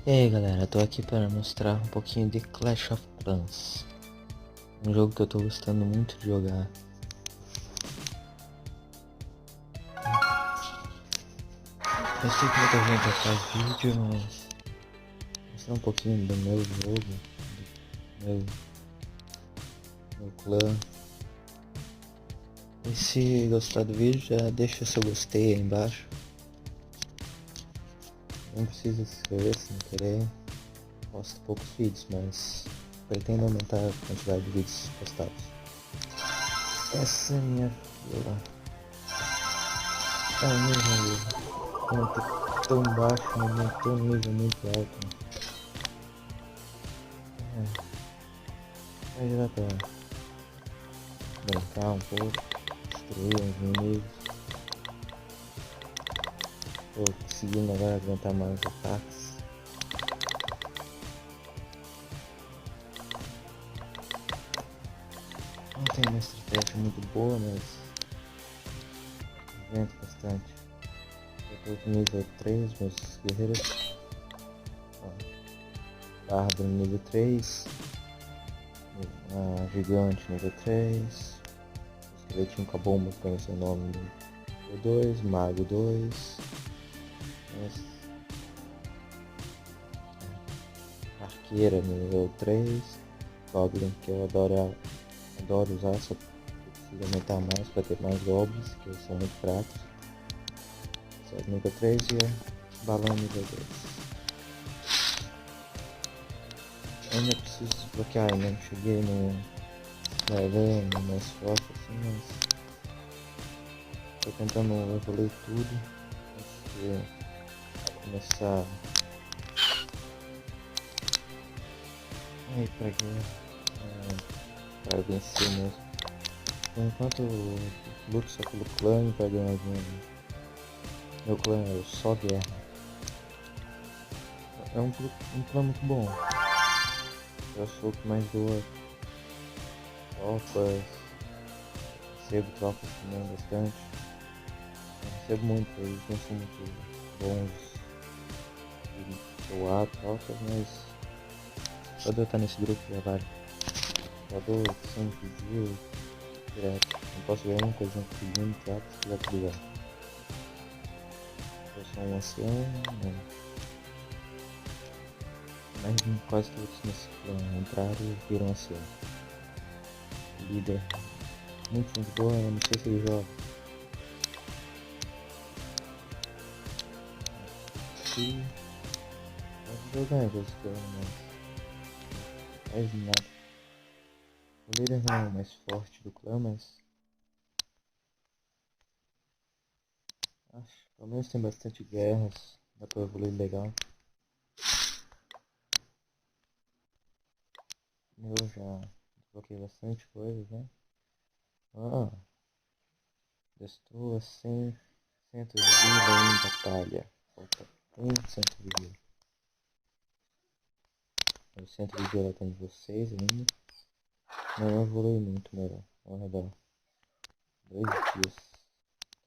E aí galera, tô aqui para mostrar um pouquinho de Clash of Clans, um jogo que eu tô gostando muito de jogar. Eu sei que muita gente já faz vídeo, mas mostrar um pouquinho do meu jogo, do meu clã. E se gostar do vídeo, já deixa seu gostei aí embaixo. Não precisa se inscrever se não querer. Posto poucos vídeos, mas pretendo aumentar a quantidade de vídeos postados. Essa é minha vila. É o mesmo nível. Não tô tão baixo, mas não tô um nível muito alto. Mas já dá pra brincar um pouco, destruir uns inimigos. Tô conseguindo agora aguentar mais ataques. Não tenho uma estratégia muito boa, mas aguento bastante. Eu tô com nível 3, meus guerreiros. Bárbaro nível 3. A gigante nível 3. Esqueletinho com a bomba, que conhece o nome nível 2. Mago 2. Arqueira nível 3. Goblin, que eu adoro usar, só preciso aumentar mais para ter mais goblins, que são muito fracos. Só nível 3 e balão nível 2. Ainda preciso desbloquear, ainda não cheguei no level mais forte assim, mas tô tentando evoluir tudo antes de começar a ir pra guerra, para vencer mesmo. Por enquanto eu luto só pelo clã e pra ganhar dinheiro. Meu clã é o Só Guerra. É um clã muito bom. Eu sou o que mais doa tropas, recebo tropas também bastante. Eu recebo muito, eles não são muito bons de doar tropas, mas só de eu estar nesse grupo já vale. Já dou 100 pedidos direto. Não posso ganhar uma coisa pedindo tropas que já tudo igual. Eu sou um ancião, né? Mas quase todos nesse clã entraram e viram ancião. Líder muito gente boa, eu não sei se ele joga. Se pode jogar com esse clã, mas faz nada. O líder não é o mais forte do clã, mas acho, pelo menos tem bastante guerras, dá pra evoluir legal. Eu já desbloqueei bastante coisa, né? Destrua 100% de vida em batalha. Falta 1% de vida. O centro de vida tá em vocês ainda. Não evolui muito, melhor. Ao redor. 2 dias.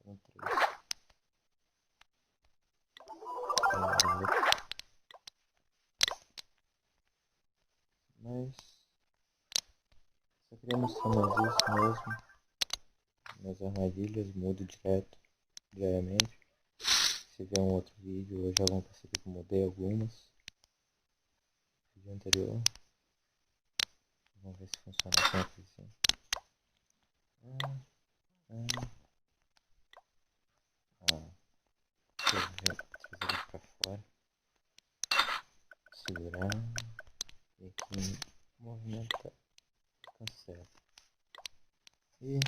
Então 3. Mas só queria mostrar mais isso mesmo. Minhas armadilhas mudo diariamente. Se vier um outro vídeo, já vão perceber que eu mudei algumas. Vídeo anterior. Vamos ver se funciona sempre assim. Deixa eu ver pra fora. Segurar. E aqui movimenta. Cancela. E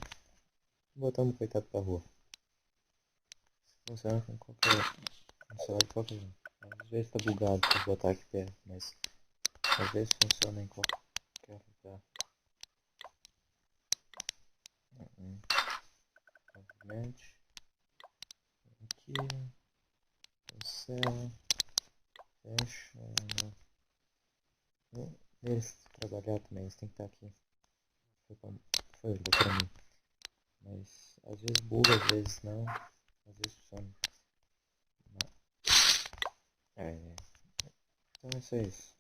botamos o coitado pra rua. Funciona com qualquer. Funciona de qualquer um. Às vezes tá bugado pra botar aqui perto, mas às vezes funciona em qualquer lugar. Movimente. Aqui. Cancela. Fecha. Eles trabalhar também, eles têm que estar aqui. Foi pra mim. Mas às vezes buga, às vezes não. Às vezes funciona. Então é só isso.